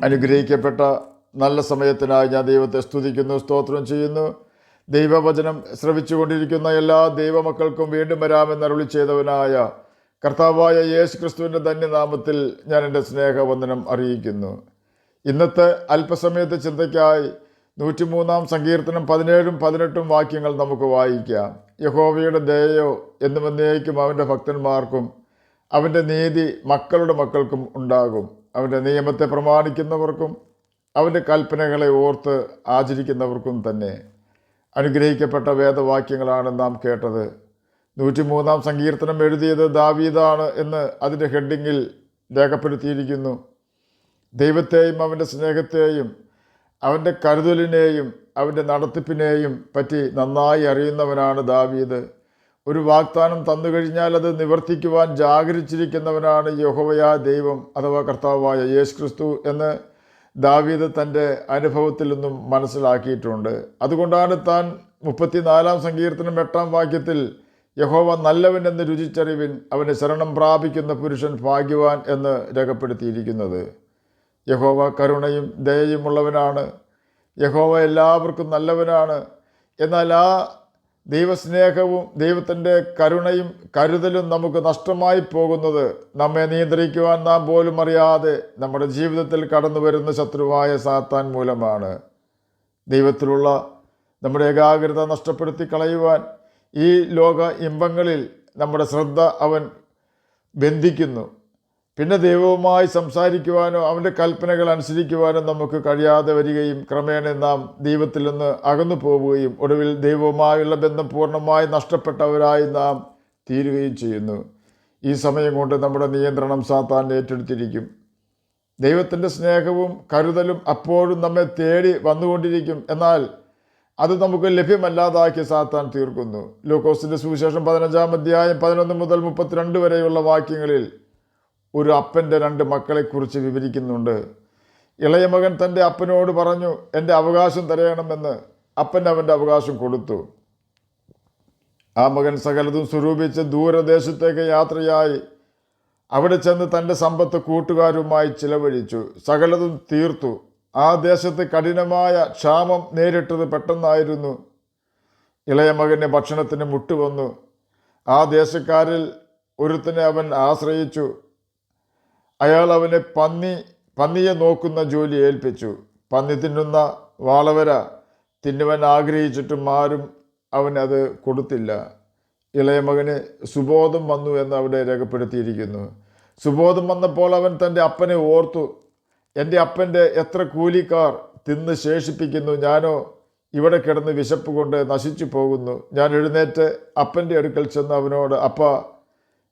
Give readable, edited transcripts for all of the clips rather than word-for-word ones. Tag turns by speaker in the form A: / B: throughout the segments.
A: അനുഗ്രഹിക്കപ്പെട്ട നല്ല സമയത്തിനായി ഞാൻ ദൈവത്തെ സ്തുതിക്കുന്നു, സ്തോത്രം ചെയ്യുന്നു. ദൈവവചനം ശ്രവിച്ചുകൊണ്ടിരിക്കുന്ന എല്ലാ ദൈവമക്കൾക്കും വീണ്ടും വരാമെന്ന് അരുളി ചെയ്തവനായ കർത്താവായ യേശു ക്രിസ്തുവിൻ്റെ ധന്യനാമത്തിൽ ഞാൻ എൻ്റെ സ്നേഹവന്ദനം അറിയിക്കുന്നു. ഇന്നത്തെ അല്പസമയത്തെ ചിന്തയ്ക്കായി 103 സങ്കീർത്തനം 17-18 വാക്യങ്ങൾ നമുക്ക് വായിക്കാം. യഹോവയുടെ ദയയോ എന്നും എന്നേക്കും അവൻ്റെ ഭക്തന്മാർക്കും അവൻ്റെ നീതി മക്കളുടെ മക്കൾക്കും ഉണ്ടാകും. അവൻ്റെ നിയമത്തെ പ്രമാണിക്കുന്നവർക്കും അവൻ്റെ കൽപ്പനകളെ ഓർത്ത് ആചരിക്കുന്നവർക്കും തന്നെ. അനുഗ്രഹിക്കപ്പെട്ട വേദവാക്യങ്ങളാണ് നാം കേട്ടത്. 103 സങ്കീർത്തനം എഴുതിയത് ദാവീദാണ് എന്ന് അതിൻ്റെ ഹെഡിങ്ങിൽ രേഖപ്പെടുത്തിയിരിക്കുന്നു. ദൈവത്തെയും അവൻ്റെ സ്നേഹത്തെയും അവൻ്റെ കരുതലിനെയും അവൻ്റെ നടത്തിപ്പിനെയും പറ്റി നന്നായി അറിയുന്നവനാണ് ദാവീദ്. ഒരു വാഗ്ദാനം തന്നു കഴിഞ്ഞാൽ അത് നിവർത്തിക്കുവാൻ ജാഗരിച്ചിരിക്കുന്നവനാണ് യഹോവയായ ദൈവം അഥവാ കർത്താവായ യേശു ക്രിസ്തു എന്ന് ദാവീദ് തൻ്റെ അനുഭവത്തിൽ നിന്നും മനസ്സിലാക്കിയിട്ടുണ്ട്. അതുകൊണ്ടാണ് താൻ 34 സങ്കീർത്തനം 8 വാക്യത്തിൽ യഹോവ നല്ലവൻ എന്ന് രുചിച്ചറിവിൻ, അവന് ശരണം പ്രാപിക്കുന്ന പുരുഷൻ ഭാഗ്യവാൻ എന്ന് രേഖപ്പെടുത്തിയിരിക്കുന്നത്. യഹോവ കരുണയും ദയയും ഉള്ളവനാണ്. യഹോവ എല്ലാവർക്കും നല്ലവനാണ്. എന്നാൽ ആ ദൈവസ്നേഹവും ദൈവത്തിൻ്റെ കരുണയും കരുതലും നമുക്ക് നഷ്ടമായി പോകുന്നത് നമ്മെ നിയന്ത്രിക്കുവാൻ നാം പോലും അറിയാതെ നമ്മുടെ ജീവിതത്തിൽ കടന്നു വരുന്ന ശത്രുവായ സാത്താൻ മൂലമാണ്. ദൈവത്തിലുള്ള നമ്മുടെ ഏകാഗ്രത നഷ്ടപ്പെടുത്തി കളയുവാൻ ഈ ലോക ഇമ്പങ്ങളിൽ നമ്മുടെ ശ്രദ്ധ അവൻ ബന്ധിക്കുന്നു. പിന്നെ ദൈവവുമായി സംസാരിക്കുവാനോ അവൻ്റെ കൽപ്പനകൾ അനുസരിക്കുവാനോ നമുക്ക് കഴിയാതെ വരികയും ക്രമേണ നാം ദൈവത്തിൽ നിന്ന് അകന്നു പോവുകയും ഒടുവിൽ ദൈവവുമായുള്ള ബന്ധം പൂർണ്ണമായി നഷ്ടപ്പെട്ടവരായി നാം തീരുകയും ചെയ്യുന്നു. ഈ സമയം കൊണ്ട് നമ്മുടെ നിയന്ത്രണം സാത്താൻ ഏറ്റെടുത്തിരിക്കും. ദൈവത്തിൻ്റെ സ്നേഹവും കരുതലും അപ്പോഴും നമ്മെ തേടി വന്നുകൊണ്ടിരിക്കും. എന്നാൽ അത് നമുക്ക് ലഭ്യമല്ലാതാക്കി സാത്താൻ തീർക്കുന്നു. ലൂക്കോസിൻ്റെ സുവിശേഷം 15 അധ്യായം 11 മുതൽ 32 വരെയുള്ള വാക്യങ്ങളിൽ ഒരു അപ്പൻ്റെ 2 മക്കളെക്കുറിച്ച് വിവരിക്കുന്നുണ്ട്. ഇളയ മകൻ തൻ്റെ അപ്പനോട് പറഞ്ഞു, എൻ്റെ അവകാശം തരയണമെന്ന്. അപ്പൻ അവൻ്റെ അവകാശം കൊടുത്തു. ആ മകൻ സകലതും സ്വരൂപിച്ച് ദൂരദേശത്തേക്ക് യാത്രയായി അവിടെ ചെന്ന് തൻ്റെ സമ്പത്ത് കൂട്ടുകാരുമായി ചിലവഴിച്ചു. സകലതും തീർത്തു. ആ ദേശത്ത് കഠിനമായ ക്ഷാമം നേരിട്ടത് പെട്ടെന്നായിരുന്നു. ഇളയ മകന് ഭക്ഷണത്തിന് മുട്ടുവന്നു. ആ ദേശക്കാരിൽ ഒരുത്തനെ അവൻ ആശ്രയിച്ചു. അയാൾ അവനെ പന്നിയെ നോക്കുന്ന ജോലി ഏൽപ്പിച്ചു. പന്നി തിന്നുന്ന വാളവര തിന്നുവാൻ ആഗ്രഹിച്ചിട്ടും ആരും അവനത് കൊടുത്തില്ല. ഇളയ മകന് സുബോധം വന്നു എന്ന് അവിടെ രേഖപ്പെടുത്തിയിരിക്കുന്നു. സുബോധം വന്നപ്പോൾ അവൻ തൻ്റെ അപ്പനെ ഓർത്തു, എൻ്റെ അപ്പൻ്റെ എത്ര കൂലിക്കാർ തിന്ന് ശേഷിപ്പിക്കുന്നു, ഞാനോ ഇവിടെ കിടന്ന് വിശപ്പ് കൊണ്ട് നശിച്ചു പോകുന്നു. ഞാൻ എഴുന്നേറ്റ് അപ്പൻ്റെ അടുക്കൽ ചെന്ന് അവനോട്, അപ്പാ,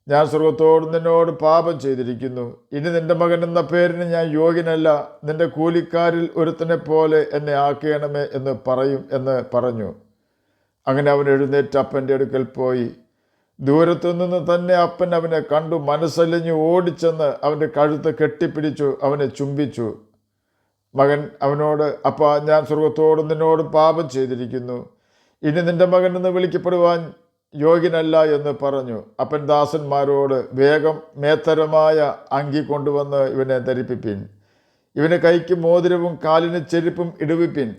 A: ഞാൻ സ്വർഗത്തോട് നിന്നോട് പാപം ചെയ്തിരിക്കുന്നു. ഇനി നിൻ്റെ മകൻ എന്ന പേരിന് ഞാൻ യോഗ്യനല്ല. നിൻ്റെ കൂലിക്കാരിൽ ഒരുത്തനെ പോലെ എന്നെ ആക്കേണമേ എന്ന് പറയും എന്ന് പറഞ്ഞു. അങ്ങനെ അവൻ എഴുന്നേറ്റ് അപ്പൻ്റെ അടുക്കൽ പോയി. ദൂരത്തു നിന്ന് തന്നെ അപ്പൻ അവനെ കണ്ടു. മനസ്സലിഞ്ഞ് ഓടിച്ചെന്ന് അവൻ്റെ കഴുത്ത് കെട്ടിപ്പിടിച്ചു അവനെ ചുംബിച്ചു. മകൻ അവനോട്, അപ്പാ, ഞാൻ സ്വർഗത്തോട് നിന്നോട് പാപം ചെയ്തിരിക്കുന്നു. ഇനി നിൻ്റെ മകൻ എന്ന് വിളിക്കപ്പെടുവാൻ യോഗ്യനല്ല എന്ന് പറഞ്ഞു. അപ്പൻ ദാസന്മാരോട്, വേഗം മേത്തരമായ അങ്കി കൊണ്ടുവന്ന് ഇവനെ ധരിപ്പിപ്പിൻ. ഇവന് കൈക്ക് മോതിരവും കാലിന് ചെരുപ്പും ഇടുവിപ്പിൻ.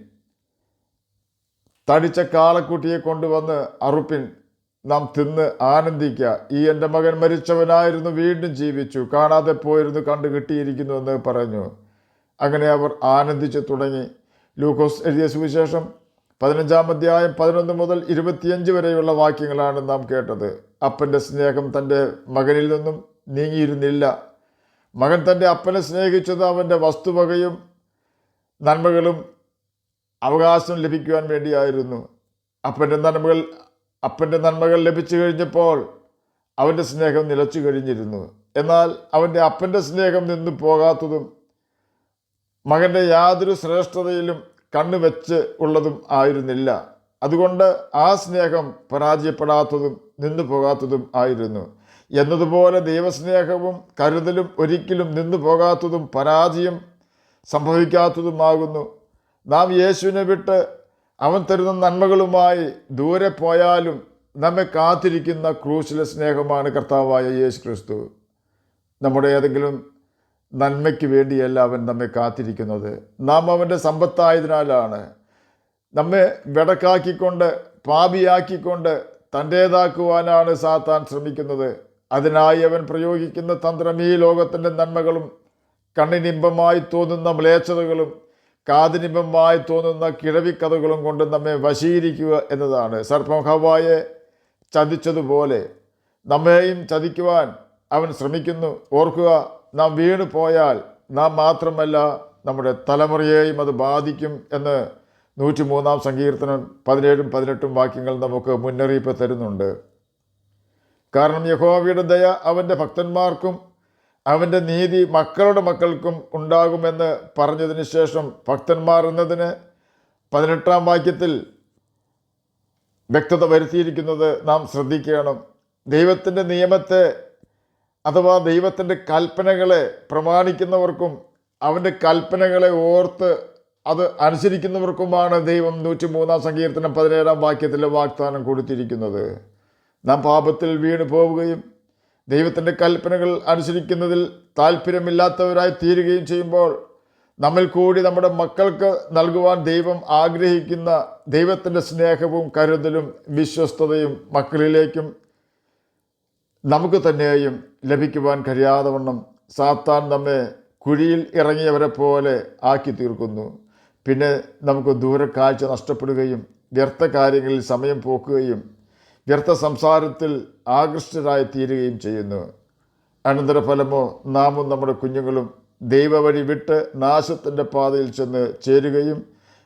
A: തടിച്ച കാളക്കുട്ടിയെ കൊണ്ടുവന്ന് അറുപ്പിൻ. നാം തിന്ന് ആനന്ദിക്കുക. ഈ എൻ്റെ മകൻ മരിച്ചവനായിരുന്നു, വീണ്ടും ജീവിച്ചു. കാണാതെ പോയിരുന്നു, കണ്ടു കിട്ടിയിരിക്കുന്നു എന്ന് പറഞ്ഞു. അങ്ങനെ അവർ ആനന്ദിച്ചു തുടങ്ങി. ലൂക്കോസ് എഴുതിയ സുവിശേഷം 15 അധ്യായം 11 മുതൽ 25 വരെയുള്ള വാക്യങ്ങളാണ് നാം കേട്ടത്. അപ്പൻ്റെ സ്നേഹം തൻ്റെ മകനിൽ നിന്നും നീങ്ങിയിരുന്നില്ല. മകൻ തൻ്റെ അപ്പനെ സ്നേഹിച്ചത് അവൻ്റെ വസ്തുവകയും നന്മകളും അവകാശം ലഭിക്കുവാൻ വേണ്ടിയായിരുന്നു. അപ്പൻ്റെ നന്മകൾ ലഭിച്ചു കഴിഞ്ഞപ്പോൾ അവൻ്റെ സ്നേഹം നിലച്ചു കഴിഞ്ഞിരുന്നു. എന്നാൽ അവൻ്റെ അപ്പൻ്റെ സ്നേഹം നിന്നു പോകാത്തതും മകൻ്റെ യാതൊരു ശ്രേഷ്ഠതയിലും കണ്ണുവെച്ച് ഉള്ളതും ആയിരുന്നില്ല. അതുകൊണ്ട് ആ സ്നേഹം പരാജയപ്പെടാത്തതും നിന്നു പോകാത്തതും ആയിരുന്നു. എന്നതുപോലെ ദൈവസ്നേഹവും കരുതലും ഒരിക്കലും നിന്നു പോകാത്തതും പരാജയം സംഭവിക്കാത്തതുമാകുന്നു. നാം യേശുവിനെ വിട്ട് അവൻ തരുന്ന നന്മകളുമായി ദൂരെ പോയാലും നമ്മെ കാത്തിരിക്കുന്ന ക്രൂശിലെ സ്നേഹമാണ് കർത്താവായ യേശു ക്രിസ്തു. നമ്മുടെ ഏതെങ്കിലും നന്മയ്ക്ക് വേണ്ടിയല്ല അവൻ നമ്മെ കാത്തിരിക്കുന്നത്. നാം അവൻ്റെ സമ്പത്തായതിനാലാണ്. നമ്മെ വെടക്കാക്കിക്കൊണ്ട് പാപിയാക്കിക്കൊണ്ട് തൻ്റേതാക്കുവാനാണ് സാത്താൻ ശ്രമിക്കുന്നത്. അതിനായി അവൻ പ്രയോഗിക്കുന്ന തന്ത്രം ഈ ലോകത്തിൻ്റെ നന്മകളും കണ്ണിനിമ്പമായി തോന്നുന്ന മ്ലേച്ഛതകളും കാതിനിമ്പമായി തോന്നുന്ന കിഴവിക്കഥകളും കൊണ്ട് നമ്മെ വശീകരിക്കുക എന്നതാണ്. സർപ്പം ഹവ്വായെ ചതിച്ചതുപോലെ നമ്മെയും ചതിക്കുവാൻ അവൻ ശ്രമിക്കുന്നു. ഓർക്കുക, നാം വീണു പോയാൽ നാം മാത്രമല്ല നമ്മുടെ തലമുറയെയും അത് ബാധിക്കും എന്ന് 103 സങ്കീർത്തനം 17-18 വാക്യങ്ങൾ നമുക്ക് മുന്നറിയിപ്പ് തരുന്നുണ്ട്. കാരണം യഹോവയുടെ ദയ അവൻ്റെ ഭക്തന്മാർക്കും അവൻ്റെ നീതി മക്കളുടെ മക്കൾക്കും ഉണ്ടാകുമെന്ന് പറഞ്ഞതിന് ശേഷം ഭക്തന്മാർ എന്നതിന് 18 വാക്യത്തിൽ വ്യക്തത വരുത്തിയിരിക്കുന്നത് നാം ശ്രദ്ധിക്കണം. ദൈവത്തിൻ്റെ നിയമത്തെ അഥവാ ദൈവത്തിൻ്റെ കൽപ്പനകളെ പ്രമാണിക്കുന്നവർക്കും അവൻ്റെ കൽപ്പനകളെ ഓർത്ത് അത് അനുസരിക്കുന്നവർക്കുമാണ് ദൈവം 103 സങ്കീർത്തനം 17 വാക്യത്തിലെ വാഗ്ദാനം കൊടുത്തിരിക്കുന്നത്. നാം പാപത്തിൽ വീണു പോവുകയും ദൈവത്തിൻ്റെ കൽപ്പനകൾ അനുസരിക്കുന്നതിൽ താല്പര്യമില്ലാത്തവരായി തീരുകയും ചെയ്യുമ്പോൾ നമ്മിൽ കൂടി നമ്മുടെ മക്കൾക്ക് നൽകുവാൻ ദൈവം ആഗ്രഹിക്കുന്ന ദൈവത്തിൻ്റെ സ്നേഹവും കരുതലും വിശ്വസ്തതയും മക്കളിലേക്കും നമുക്ക് തന്നെയും ലഭിക്കുവാൻ കഴിയാതെ വണ്ണം സാത്താൻ നമ്മെ കുഴിയിൽ ഇറങ്ങിയവരെ പോലെ ആക്കി തീർക്കുന്നു. പിന്നെ നമുക്ക് ദൂരക്കാഴ്ച നഷ്ടപ്പെടുകയും വ്യർത്ഥ കാര്യങ്ങളിൽ സമയം പോക്കുകയും വ്യർത്ഥ സംസാരത്തിൽ ആകൃഷ്ടരായി തീരുകയും ചെയ്യുന്നു. അനന്തരഫലമോ നാമും നമ്മുടെ കുഞ്ഞുങ്ങളും ദൈവവഴി വിട്ട് നാശത്തിൻ്റെ പാതയിൽ ചെന്ന് ചേരുകയും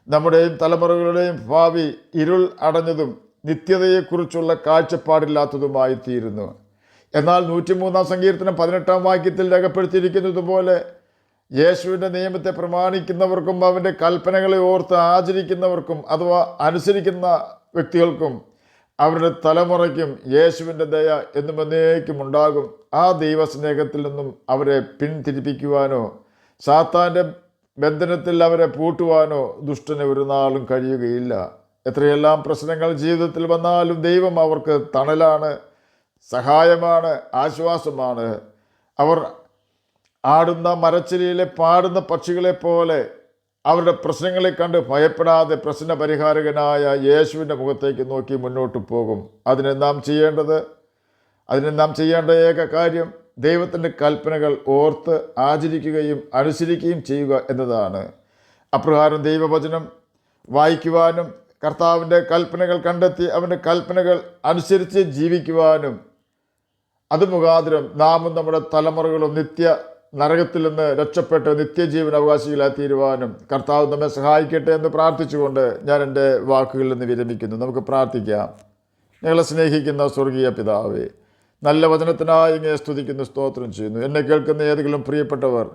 A: നമ്മുടെയും തലമുറകളുടെയും ഭാവി ഇരുൾ അടഞ്ഞതും നിത്യതയെക്കുറിച്ചുള്ള കാഴ്ചപ്പാടില്ലാത്തതുമായി തീരുന്നു. എന്നാൽ 103 സങ്കീർത്തനം 18 വാക്യത്തിൽ രേഖപ്പെടുത്തിയിരിക്കുന്നത് പോലെ യേശുവിൻ്റെ നിയമത്തെ പ്രമാണിക്കുന്നവർക്കും അവൻ്റെ കൽപ്പനകളെ ഓർത്ത് ആചരിക്കുന്നവർക്കും അഥവാ അനുസരിക്കുന്ന വ്യക്തികൾക്കും അവരുടെ തലമുറയ്ക്കും യേശുവിൻ്റെ ദയ എന്നും എന്നേക്കും ഉണ്ടാകും. ആ ദൈവസ്നേഹത്തിൽ നിന്നും അവരെ പിന്തിരിപ്പിക്കുവാനോ സാത്താൻ്റെ ബന്ധനത്തിൽ അവരെ പൂട്ടുവാനോ ദുഷ്ടന് ഒരു നാളും കഴിയുകയില്ല. എത്രയെല്ലാം പ്രശ്നങ്ങൾ ജീവിതത്തിൽ വന്നാലും ദൈവം അവർക്ക് തണലാണ്, സഹായമാണ്, ആശ്വാസമാണ്. അവർ ആടുന്ന മരച്ചില്ലയിലെ പാടുന്ന പക്ഷികളെ പോലെ അവരുടെ പ്രശ്നങ്ങളെ കണ്ട് ഭയപ്പെടാതെ പ്രശ്ന പരിഹാരകനായ യേശുവിൻ്റെ മുഖത്തേക്ക് നോക്കി മുന്നോട്ട് പോകും. അതിന് നാം ചെയ്യേണ്ട ഏക കാര്യം ദൈവത്തിൻ്റെ കൽപ്പനകൾ ഓർത്ത് ആചരിക്കുകയും അനുസരിക്കുകയും ചെയ്യുക എന്നതാണ്. അപ്രകാരം ദൈവവചനം വായിക്കുവാനും കർത്താവിൻ്റെ കൽപ്പനകൾ കണ്ടെത്തി അവൻ്റെ കൽപ്പനകൾ അനുസരിച്ച് ജീവിക്കുവാനും അത് മുഖാന്തരം നാമും നമ്മുടെ തലമുറകളും നരകത്തിൽ നിന്ന് രക്ഷപ്പെട്ട് നിത്യജീവൻ അവകാശികളായി തീരുവാനും കർത്താവ് നമ്മെ സഹായിക്കട്ടെ എന്ന് പ്രാർത്ഥിച്ചുകൊണ്ട് ഞാൻ എൻ്റെ വാക്കുകളിൽ നിന്ന് വിരമിക്കുന്നു. നമുക്ക് പ്രാർത്ഥിക്കാം. ഞങ്ങളെ സ്നേഹിക്കുന്ന സ്വർഗീയ പിതാവേ, നല്ല വചനത്തിനായി ഇങ്ങനെ സ്തുതിക്കുന്നു, സ്തോത്രം ചെയ്യുന്നു. എന്നെ കേൾക്കുന്ന ഏതെങ്കിലും പ്രിയപ്പെട്ടവർ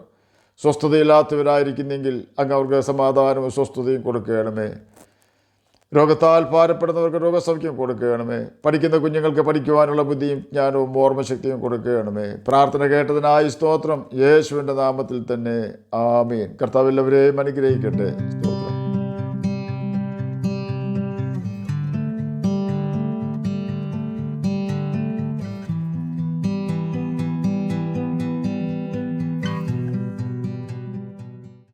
A: സ്വസ്ഥതയില്ലാത്തവരായിരിക്കുന്നെങ്കിൽ അങ്ങ് അവർക്ക് സമാധാനവും സ്വസ്ഥതയും കൊടുക്കണമേ. രോഗത്താൽ ഭാരപ്പെടുന്നവർക്ക് രോഗസൗഖ്യം കൊടുക്കണമേ. പഠിക്കുന്ന കുഞ്ഞുങ്ങൾക്ക് പഠിക്കുവാനുള്ള ബുദ്ധിയും ജ്ഞാനവും ഓർമ്മശക്തിയും കൊടുക്കണമേ. പ്രാർത്ഥന കേട്ടതിനായി സ്തോത്രം. യേശുവിൻ്റെ നാമത്തിൽ തന്നെ ആമീൻ. കർത്താവ് എല്ലാവരെയും അനുഗ്രഹിക്കട്ടെ.